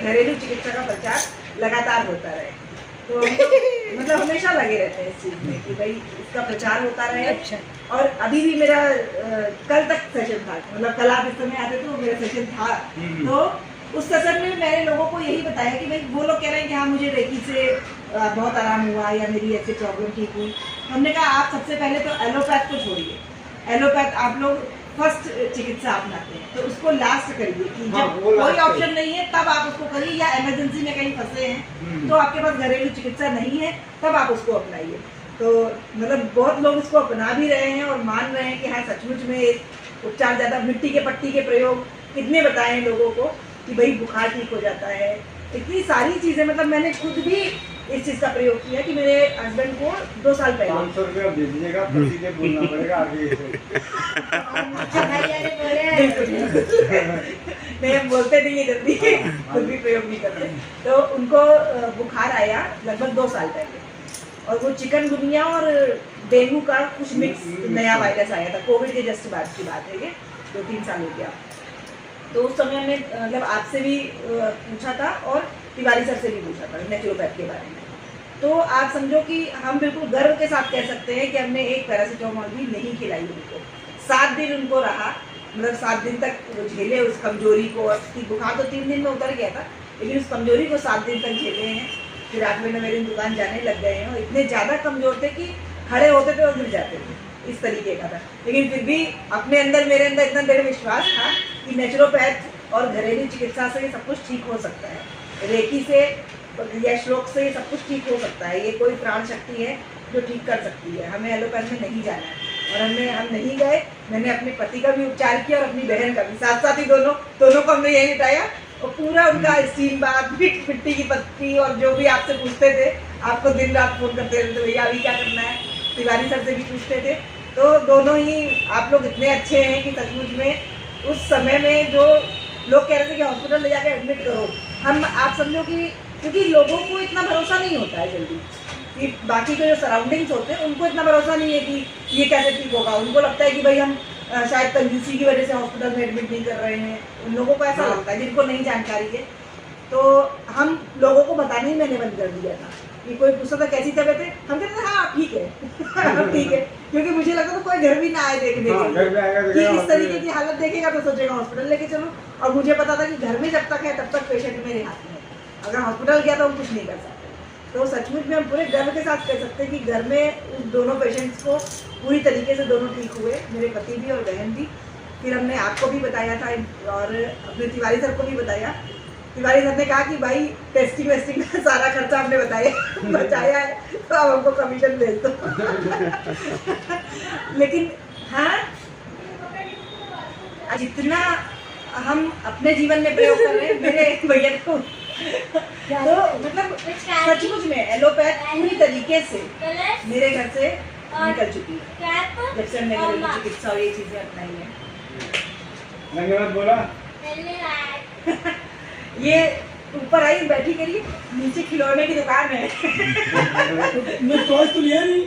घरेलू चिकित्सा का प्रचार लगातार होता रहे। तो हम तो मतलब हमेशा लगे रहते हैं इस चीज़ में कि भाई इसका प्रचार होता रहे। अच्छा। और अभी भी मेरा कल तक सेशन था, मतलब कल आप इस समय आते तो मेरा सेशन था। तो उस सेशन में मैंने लोगों को यही बताया कि भाई वो लोग कह रहे हैं कि हाँ मुझे रेकी से बहुत आराम हुआ या मेरी ऐसी प्रॉब्लम ठीक हुई। हमने कहा आप सबसे पहले तो एलोपैथ को छोड़िए, एलोपैथ आप लोग फर्स्ट चिकित्सा अपनाते हैं तो उसको लास्ट करिए कि जब कोई ऑप्शन नहीं है तब आप उसको करिए, या इमरजेंसी में कहीं फंसे हैं तो आपके पास घरेलू चिकित्सा नहीं है तब आप उसको अपनाइए। तो मतलब बहुत लोग इसको अपना भी रहे हैं और मान रहे हैं कि हाँ सचमुच में एक उपचार ज़्यादा, मिट्टी के पट्टी के प्रयोग कितने बताए हैं लोगों को कि भाई बुखार ठीक हो जाता है, इतनी सारी चीज़ें। मतलब मैंने खुद भी इस चीज़ का प्रयोग किया कि मेरे हस्बैंड को 2 साल पहले 500 रुपया दे दीजिएगा, पति से बोलना पड़ेगा आगे नहीं हम बोलते नहीं है जल्दी, खुद भी प्रयोग नहीं करते। तो उनको बुखार आया लगभग 2 साल पहले, और वो चिकनगुनिया और डेंगू का कुछ मिक्स नया वायरस आया था, कोविड के जस्ट बाद की बात है, ये 2-3 साल हो गया। तो उस समय हमने मतलब आपसे भी पूछा था और तिवारी सर से भी पूछा था नेचुरोपैथ के बारे में। तो आप समझो कि हम बिल्कुल गर्व के साथ कह सकते हैं कि हमने एक पैरासीटामोल भी नहीं खिलाई उनको। 7 दिन उनको रहा, मतलब 7 दिन तक वो झेले उस कमजोरी को। बुखार तो 3 दिन में उतर गया था, लेकिन उस कमजोरी को 7 दिन तक झेले हैं। फिर 8वें 9वें दिन दुकान जाने लग गए हैं और इतने ज़्यादा कमजोर थे कि खड़े होते थे और गिर जाते थे, इस तरीके का था। लेकिन फिर भी अपने अंदर, मेरे अंदर इतना दृढ़ विश्वास था कि नेचुरोपैथ और घरेलू चिकित्सा से सब कुछ ठीक हो सकता है, रेकी से या श्लोक से सब कुछ ठीक हो सकता है। ये कोई प्राण शक्ति है जो ठीक कर सकती है, हमें एलोपैथ में नहीं जाना है। और हम नहीं गए। मैंने अपने पति का भी उपचार किया और अपनी बहन का भी, साथ साथ ही दोनों को हमने यही बताया। और पूरा उनका स्टीम बाथ, मिट्टी की पत्ती और जो भी आपसे पूछते थे, आपको दिन रात फोन करते रहते, भैया अभी क्या करना है, तिवारी सर से भी पूछते थे। तो दोनों ही आप लोग इतने अच्छे हैं कि सचमुच में उस समय में जो लोग कह रहे थे कि हॉस्पिटल ले जाकर एडमिट करो, हम आप समझो कि क्योंकि लोगों को इतना भरोसा नहीं होता है जल्दी, कि बाकी के जो सराउंडिंग्स होते हैं उनको इतना भरोसा नहीं है कि ये कैसे ठीक होगा। उनको लगता है कि भाई हम शायद कंजूसी की वजह से हॉस्पिटल में एडमिट नहीं कर रहे हैं, उन लोगों को ऐसा लगता है जिनको नहीं जानकारी है। तो हम लोगों को बताना ही मैंने बंद कर दिया था कि कोई पूछता था कैसी तबीयत है, हम कहते थे हाँ ठीक है ठीक है, क्योंकि मुझे लगता था कोई घर भी ना आए देखने के लिए कि इस तरीके की हालत देखेगा तो सोचेगा हॉस्पिटल लेके चलो। और मुझे पता था कि घर में जब तक है तब तक पेशेंट मेरे हाथ में है, अगर हॉस्पिटल गया तो हम कुछ नहीं कर सकते। तो सचमुच में हम पूरे गर्व के साथ कह सकते हैं कि घर में उन दोनों पेशेंट्स को पूरी तरीके से दोनों ठीक हुए, मेरे पति भी और बहन भी। फिर हमने आपको भी बताया था और अपने तिवारी सर को भी बताया। तिवारी सर ने कहा कि भाई टेस्टिंग वेस्टिंग का सारा खर्चा हमने बचाया है तो अब हमको कमीशन भेज दो लेकिन हाँ, जितना हम अपने जीवन में प्रयोग कर रहे हैं मेरे भैया को तो मतलब सचमुच में एलोपैथ पूरी तरीके से मेरे घर से निकल चुकी है जब से हमने घरेलू चिकित्सा और ये चीजें अपनाई है। धन्यवाद बोला ये ऊपर आई बैठी करिए, नीचे खिलौने की दुकान है मैं टॉयज तो लिया नहीं।